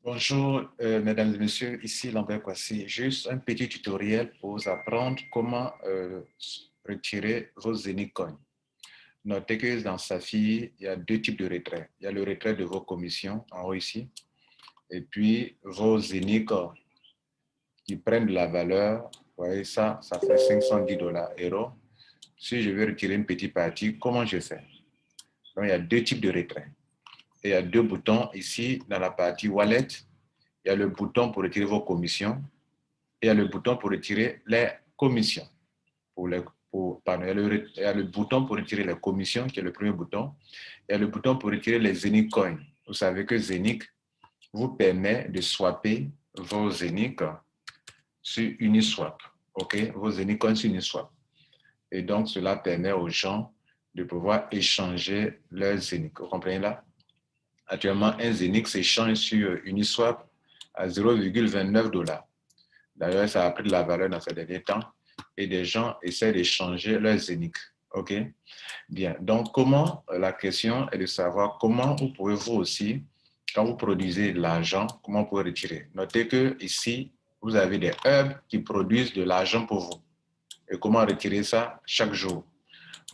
Bonjour, mesdames et messieurs, ici Lambert Kwasi. Juste un petit tutoriel pour vous apprendre comment retirer vos Zenicoins. Notez que dans Saphir, il y a deux types de retraits. Il y a le retrait de vos commissions en haut ici, et puis vos Zenicoins qui prennent de la valeur. Vous voyez ça, ça fait 510 euros. Si je veux retirer une petite partie, comment je fais? Donc, il y a deux types de retraits. Et il y a deux boutons ici dans la partie Wallet. Il y a le bouton pour retirer vos commissions et il y a le bouton pour retirer les commissions. Il y a le bouton pour retirer les commissions, qui est le premier bouton. Il y a le bouton pour retirer les Zenic Coins. Vous savez que Zenic vous permet de swapper vos Zenic sur Uniswap. OK? Vos Zenic Coins sur Uniswap. Et donc, cela permet aux gens de pouvoir échanger leurs Zenic. Vous comprenez là? Actuellement, un Zenic s'échange sur Uniswap à 0,29 $. D'ailleurs, ça a pris de la valeur dans ces derniers temps et des gens essaient d'échanger leurs Zenic. OK? Bien. Donc, la question est de savoir comment vous pouvez vous aussi, quand vous produisez de l'argent, comment vous pouvez retirer. Notez que ici, vous avez des hubs qui produisent de l'argent pour vous. Et comment retirer ça chaque jour?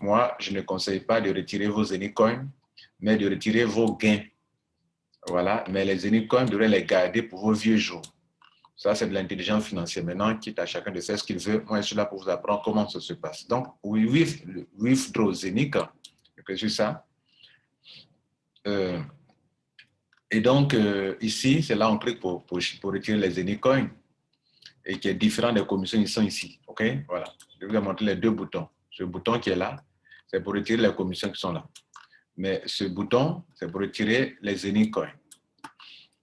Moi, je ne conseille pas de retirer vos Zenicoins, mais de retirer vos gains. Voilà. Mais les Zenicoins, vous devrez les garder pour vos vieux jours. Ça, c'est de l'intelligence financière. Maintenant, quitte à chacun de faire ce qu'il veut, moi, je suis là pour vous apprendre comment ça se passe. Donc, withdraw Zenic, c'est ça. Et donc, ici, c'est là on clique pour retirer les Zenic Coins et qui est différent des commissions qui sont ici. OK? Voilà. Je vais vous montrer les deux boutons. Ce bouton qui est là, c'est pour retirer les commissions qui sont là. Mais ce bouton, c'est pour retirer les Zenic Coins.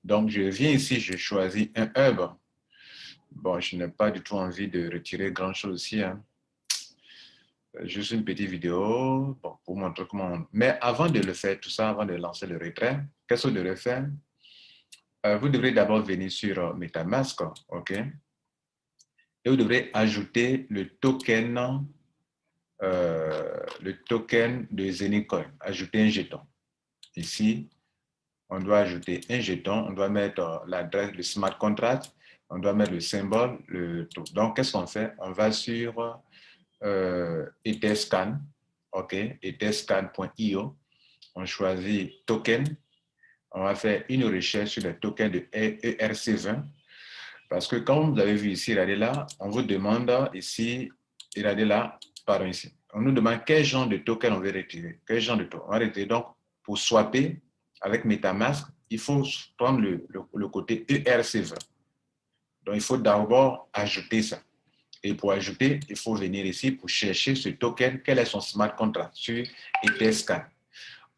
Donc, je viens ici, je choisis un hub. Bon, je n'ai pas du tout envie de retirer grand-chose ici. Hein. Juste une petite vidéo bon, pour montrer comment Mais avant de le faire, tout ça, avant de lancer le retrait, qu'est-ce que vous devrez faire? Vous devrez d'abord venir sur MetaMask, OK? Et vous devrez ajouter le token de Zenicoin, ajouter un jeton. Ici, on doit ajouter un jeton, on doit mettre l'adresse, le smart contract, on doit mettre le symbole, le tout. Donc, qu'est-ce qu'on fait? On va sur Etherscan, OK, etherscan.io. On choisit token. On va faire une recherche sur les tokens de ERC20. Parce que quand vous avez vu ici, regardez là, on vous demande ici, regardez là, pardon ici. On nous demande quel genre de token on veut retirer. Quel genre de token on va retirer. Donc, pour swapper avec MetaMask, il faut prendre le côté ERC20. Donc, il faut d'abord ajouter ça. Et pour ajouter, il faut venir ici pour chercher ce token, quel est son smart contract sur Etherscan.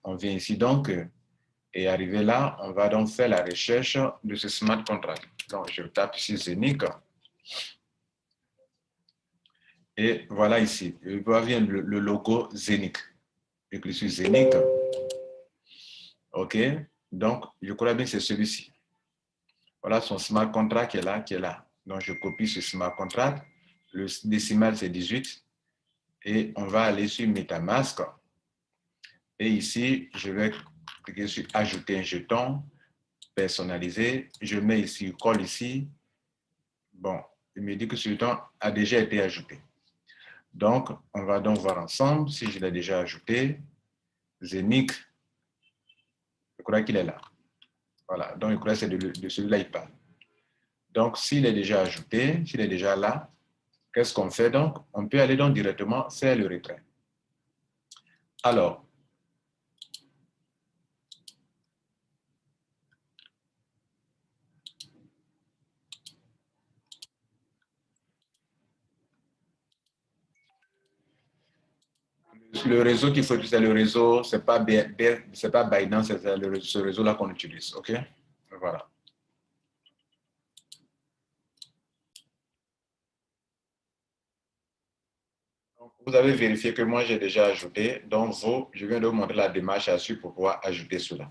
On vient ici donc et arrivé là, on va donc faire la recherche de ce smart contract. Donc, je tape ici Zenic. Et voilà ici, il va venir le logo Zenic. Je clique sur Zenic. OK. Donc, je crois bien que c'est celui-ci. Voilà son smart contract qui est là, qui est là. Donc, je copie ce smart contract. Le décimal, c'est 18. Et on va aller sur MetaMask. Et ici, je vais cliquer sur Ajouter un jeton, personnalisé. Je mets ici, colle ici. Bon, il me dit que ce jeton a déjà été ajouté. Donc, on va donc voir ensemble si je l'ai déjà ajouté. Zenic, je crois qu'il est là. Voilà, donc je crois que c'est de celui-là il parle. Donc, s'il est déjà ajouté, s'il est déjà là, qu'est-ce qu'on fait donc? On peut aller donc directement faire le retrait. Alors, le réseau qu'il faut utiliser, le réseau, c'est pas Binance, c'est ce réseau-là qu'on utilise. OK? Voilà. Donc, vous avez vérifié que moi, j'ai déjà ajouté. Donc, je viens de vous montrer la démarche à suivre pour pouvoir ajouter cela.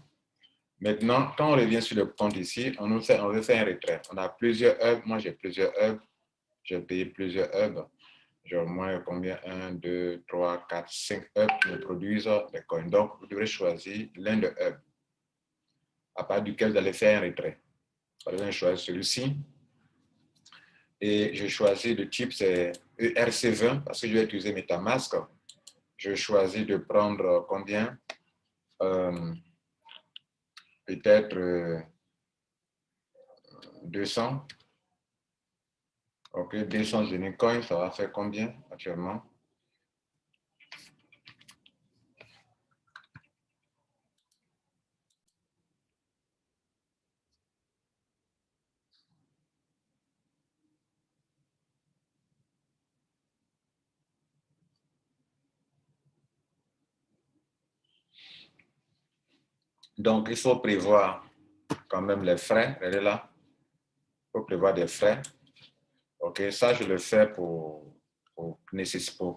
Maintenant, quand on revient sur le compte ici, on veut faire un retrait. On a plusieurs hubs. Moi, j'ai plusieurs hubs. J'ai payé plusieurs hubs. J'ai au moins combien? 1, 2, 3, 4, 5 hubs qui me produisent des coins. Donc, vous devrez choisir l'un des hubs à partir duquel vous allez faire un retrait. Par exemple, je choisis celui-ci. Et je choisis le type, c'est ERC20 parce que je vais utiliser MetaMask. Je choisis de prendre combien? Peut-être 200. OK, 200 Genicoin, ça va faire combien actuellement? Donc, il faut prévoir quand même les frais. Regardez là. Il faut prévoir des frais. OK, ça, je le fais pour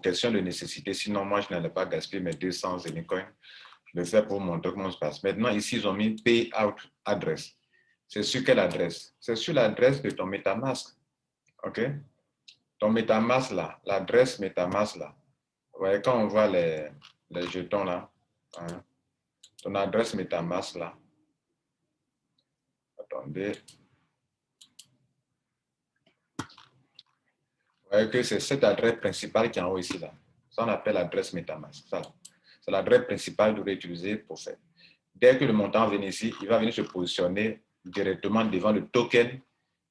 question de nécessité. Sinon, moi, je n'allais pas gaspiller mes 200 Zenicoin. Je le fais pour montrer comment ça se passe. Maintenant, ici, ils ont mis Payout Address. C'est sur quelle adresse? C'est sur l'adresse de ton MetaMask. OK? Ton MetaMask là, l'adresse MetaMask là. Vous voyez, quand on voit les jetons là, hein, ton adresse MetaMask là. Attendez. Vous voyez que c'est cette adresse principale qui est en haut ici là. Ça, on appelle l'adresse MetaMask. C'est l'adresse principale que vous devez utiliser pour faire. Dès que le montant vient ici, il va venir se positionner directement devant le token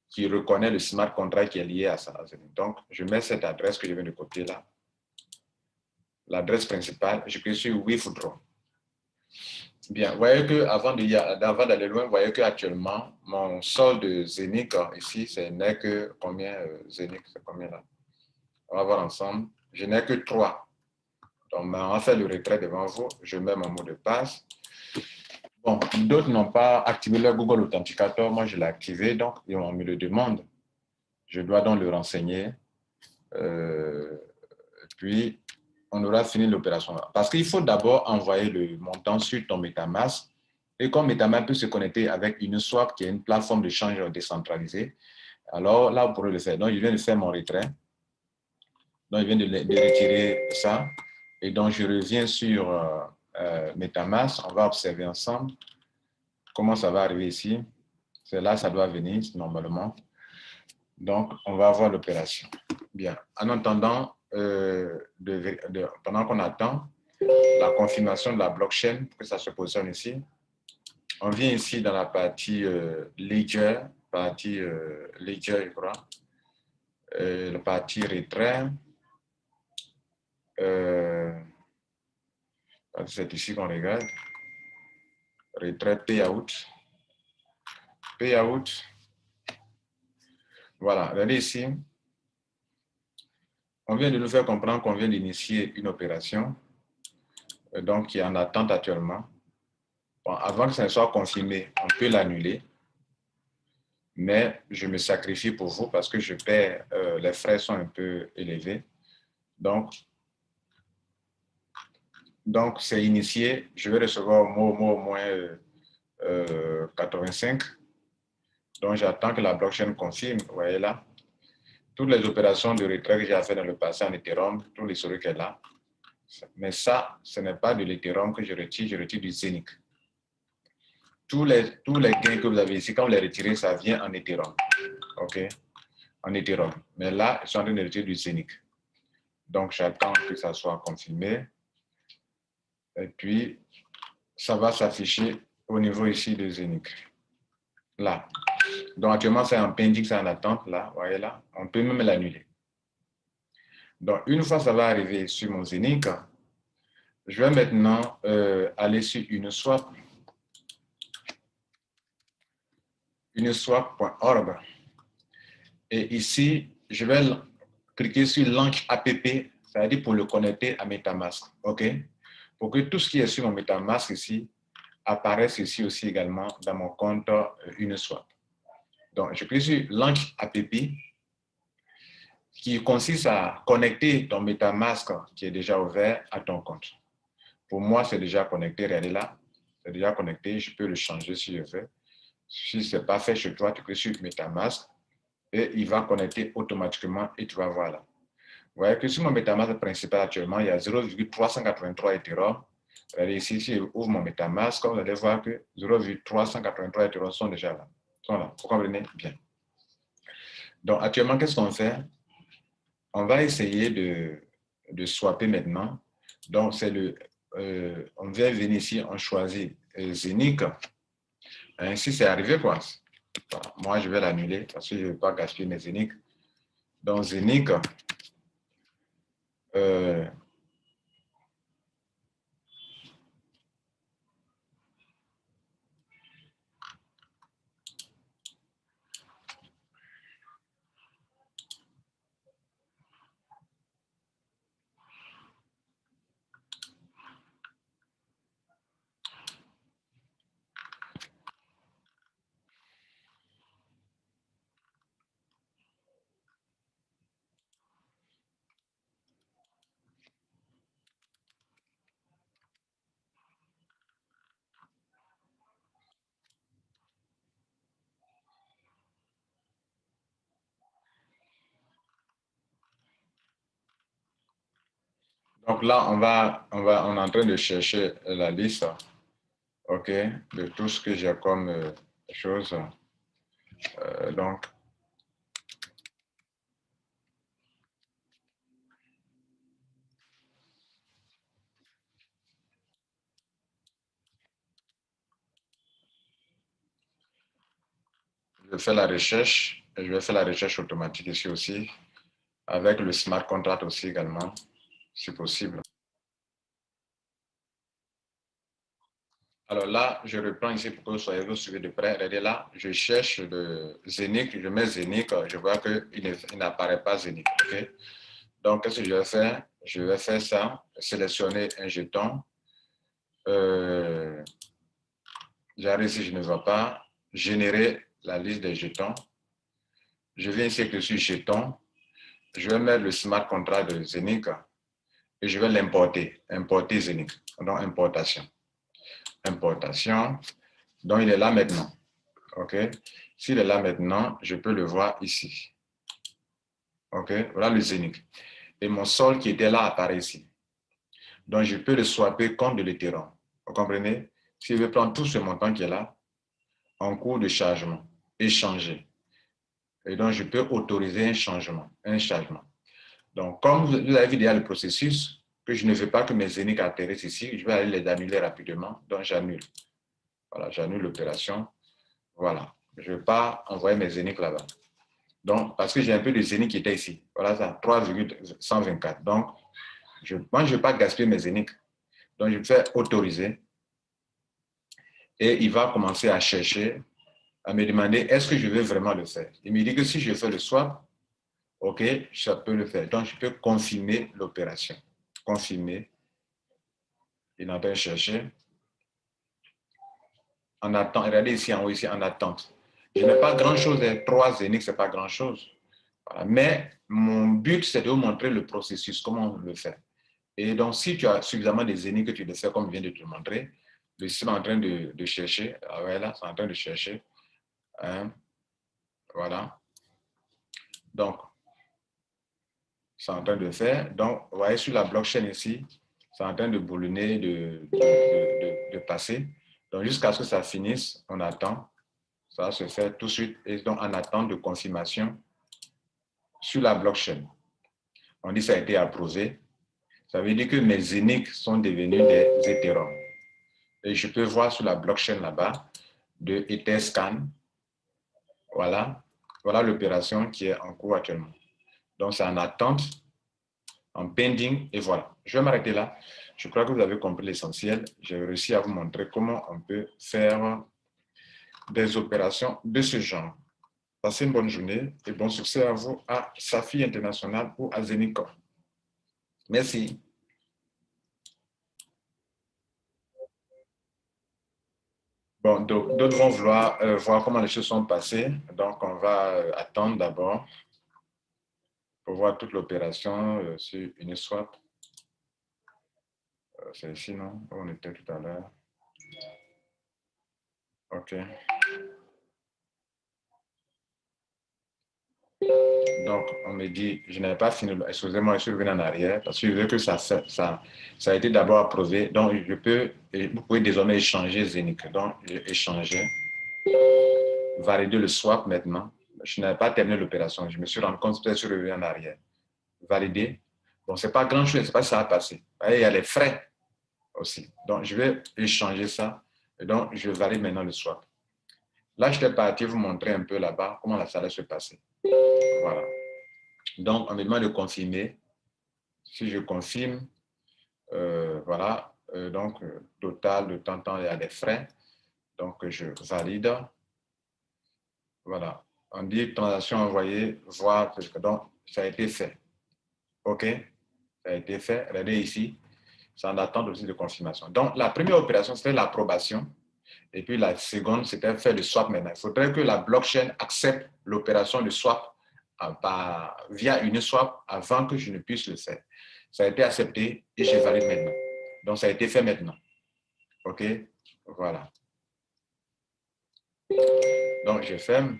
qui reconnaît le smart contract qui est lié à ça. Donc, je mets cette adresse que je viens de copier là. L'adresse principale, je clique sur Withdraw. Bien, vous voyez qu'avant d'aller loin, vous voyez qu'actuellement, mon solde Zenic ici, ce n'est que combien Zenic, c'est combien là? On va voir ensemble. Je n'ai que 3. Donc, on va faire le retrait devant vous. Je mets mon mot de passe. Bon, d'autres n'ont pas activé leur Google Authenticator. Moi, je l'ai activé, donc on me le demande. Je dois donc le renseigner. Puis, on aura fini l'opération. Parce qu'il faut d'abord envoyer le montant sur ton MetaMask. Et comme MetaMask peut se connecter avec Uniswap, qui est une plateforme d'échange décentralisée, alors là, vous pourrez le faire. Donc, je viens de faire mon retrait. Donc, je viens de retirer ça. Et donc, je reviens sur MetaMask. On va observer ensemble comment ça va arriver ici. C'est là, ça doit venir normalement. Donc, on va voir l'opération. Bien. En attendant, pendant qu'on attend la confirmation de la blockchain, pour que ça se positionne ici, on vient ici dans la partie Ledger, je crois, la partie retrait. C'est ici qu'on regarde. Retrait payout. Payout. Voilà, regardez ici. On vient de nous faire comprendre qu'on vient d'initier une opération, donc qui est en attente actuellement. Bon, avant que ça ne soit confirmé, on peut l'annuler. Mais je me sacrifie pour vous parce que je paie, les frais sont un peu élevés. Donc c'est initié. Je vais recevoir au moins 85. Donc, j'attends que la blockchain confirme. Vous voyez là, toutes les opérations de retrait que j'ai fait dans le passé en Ethereum, tout l'historique est là. Mais ça, ce n'est pas de l'Ethereum que je retire du Zenic. Tous les gains que vous avez ici, quand vous les retirez, ça vient en Ethereum. OK? En Ethereum. Mais là, ils sont en train de retirer du Zenic. Donc, j'attends que ça soit confirmé. Et puis, ça va s'afficher au niveau ici de Zenic. Là. Donc, actuellement, c'est en pending, c'est en attente. Là, vous voyez là. On peut même l'annuler. Donc, une fois ça va arriver sur mon Zenic, je vais maintenant aller sur Uniswap. Uniswap.org. Et ici, je vais cliquer sur Launch App, c'est-à-dire pour le connecter à MetaMask. OK? Pour que tout ce qui est sur mon MetaMask ici apparaisse ici aussi également dans mon compte Uniswap. Donc, je clique sur Launch App qui consiste à connecter ton MetaMask qui est déjà ouvert à ton compte. Pour moi, c'est déjà connecté. Regardez là, c'est déjà connecté. Je peux le changer si je veux. Si ce n'est pas fait chez toi, tu cliques sur MetaMask et il va connecter automatiquement et tu vas voir là. Vous voyez que sur mon MetaMask principal actuellement, il y a 0,383 Ethereum. Regardez ici, si je ouvre mon MetaMask, vous allez voir que 0,383 Ethereum sont déjà là. sont là. Vous comprenez bien. Donc, actuellement, qu'est-ce qu'on fait? On va essayer de swapper maintenant. Donc, c'est on vient venir ici, on choisit Zénith. Ainsi, c'est arrivé, quoi. Voilà. Moi, je vais l'annuler parce que je ne veux pas gaspiller mes Zénith. Donc, Zénith, donc là, on est en train de chercher la liste, OK, de tout ce que j'ai comme chose. Donc, je fais la recherche, et je vais faire la recherche automatique ici aussi, avec le smart contract aussi également, si possible. Alors là, je reprends ici pour que vous suivez de près. Regardez là, je cherche le Zénith, je mets Zénith, je vois qu'il n'apparaît pas Zénith. Okay? Donc, qu'est-ce que je vais faire? Je vais faire ça, sélectionner un jeton. J'arrive ici, je ne vois pas. Générer la liste des jetons. Je viens ici avec le jeton. Je vais mettre le smart contract de Zénith et je vais l'importer. Importer Zénith. Donc, importation. Importation. Donc, il est là maintenant. OK? S'il est là maintenant, je peux le voir ici. OK? Voilà le Zénith. Et mon sol qui était là apparaît ici. Donc, je peux le swapper contre de l'Ethereum. Vous comprenez? Si je veux prendre tout ce montant qui est là, en cours de chargement, échanger. Et donc, je peux autoriser un changement. Donc, comme vous avez vu déjà le processus, que je ne veux pas que mes Zénith atterrissent ici, je vais aller les annuler rapidement. Donc, j'annule. Voilà, j'annule l'opération. Voilà. Je ne vais pas envoyer mes Zénith là-bas. Donc, parce que j'ai un peu de Zénith qui était ici. Voilà ça, 3,124. Donc, moi, je ne vais pas gaspiller mes Zénith. Donc, je fais autoriser. Et il va commencer à chercher, à me demander, est-ce que je veux vraiment le faire? Il me dit que si je fais le swap, OK, ça peut le faire. Donc, je peux confirmer l'opération. Confirmer. Il est en train de chercher. En attente. Regardez ici en haut, ici, en attente. Je n'ai pas grand-chose. 3 Zénith, ce n'est pas grand-chose. Voilà. Mais mon but, c'est de vous montrer le processus, comment on le fait. Et donc, si tu as suffisamment de Zénith que tu le fais comme je viens de te le montrer, le système est en train de chercher. Ah ouais, là, c'est en train de chercher. Hein? Voilà. Donc, c'est en train de faire. Donc, vous voyez sur la blockchain ici, c'est en train de boulonner, de passer. Donc, jusqu'à ce que ça finisse, on attend. Ça va se faire tout de suite. Et donc, en attente de confirmation sur la blockchain. On dit que ça a été approuvé. Ça veut dire que mes Zénith sont devenus des Ethereum. Et je peux voir sur la blockchain là-bas de Etherscan. Voilà. Voilà l'opération qui est en cours actuellement. Donc, c'est en attente, en pending, et voilà. Je vais m'arrêter là. Je crois que vous avez compris l'essentiel. J'ai réussi à vous montrer comment on peut faire des opérations de ce genre. Passez une bonne journée et bon succès à vous à Safi International ou à Zenico. Merci. Bon, d'autres vont vouloir voir comment les choses sont passées. Donc, on va attendre d'abord pour voir toute l'opération sur Uniswap. C'est ici, non? Où on était tout à l'heure. OK. Donc, on me dit, je n'avais pas fini, excusez-moi, je suis revenu en arrière parce que je veux que ça a été d'abord approuvé. Donc, vous pouvez désormais échanger Zénith. Donc, j'ai échangé. valider le swap maintenant. Je n'avais pas terminé l'opération. Je me suis rendu compte, peut-être je suis revenu en arrière. Valider. Bon, ce n'est pas grand-chose, je ne sais pas si ça va passer. Il y a les frais aussi. Donc, je vais échanger ça. Et donc, je valide maintenant le swap. Là, j'étais parti vous montrer un peu là-bas comment ça allait se passer. Voilà. Donc, on me demande de confirmer. Si je confirme, voilà. Donc, total de temps, il y a des frais. Donc, je valide. Voilà. On dit transaction envoyée, voir. Donc, ça a été fait. OK? Ça a été fait. Regardez ici. C'est en attente aussi de confirmation. Donc, la première opération, c'était l'approbation. Et puis, la seconde, c'était faire le swap maintenant. Il faudrait que la blockchain accepte l'opération de swap via Uniswap avant que je ne puisse le faire. Ça a été accepté et je valide maintenant. Donc, ça a été fait maintenant. OK? Voilà. Donc, je ferme.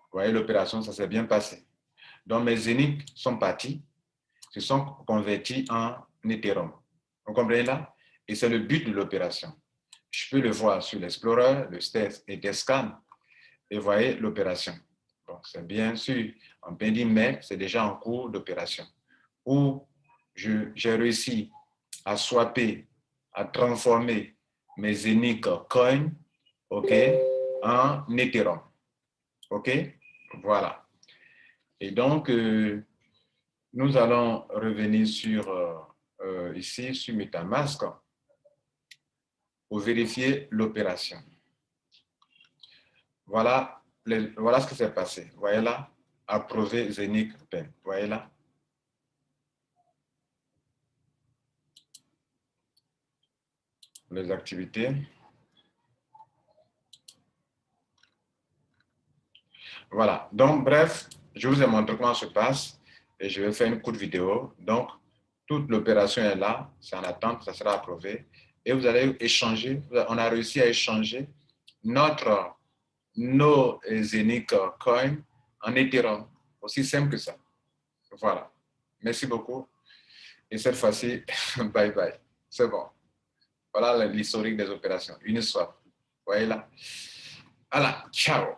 Vous voyez, l'opération, ça s'est bien passé. Donc, mes Zénith sont partis, se sont convertis en Ethereum. Vous comprenez là? Et c'est le but de l'opération. Je peux le voir sur l'Explorer, le Stairs et Descan. Et vous voyez l'opération. Bon, c'est bien sûr, on peut dire, mais c'est déjà en cours d'opération. Où j'ai réussi à swapper, à transformer mes Zénith coins, OK, en Ethereum. OK? Voilà. Et donc, nous allons revenir sur, ici, sur MetaMask pour vérifier l'opération. Voilà, voilà ce qui s'est passé. Vous voyez là? Approuvé Zénith Pen. Vous voyez là? Les activités. Voilà. Donc, bref, je vous ai montré comment ça se passe et je vais faire une courte vidéo. Donc, toute l'opération est là. C'est en attente, ça sera approuvé. Et vous allez échanger. On a réussi à échanger nos Zénith Coin en Ethereum. Aussi simple que ça. Voilà. Merci beaucoup. Et cette fois-ci, bye bye. C'est bon. Voilà l'historique des opérations. Uniswap. Vous voyez là? Voilà. Ciao.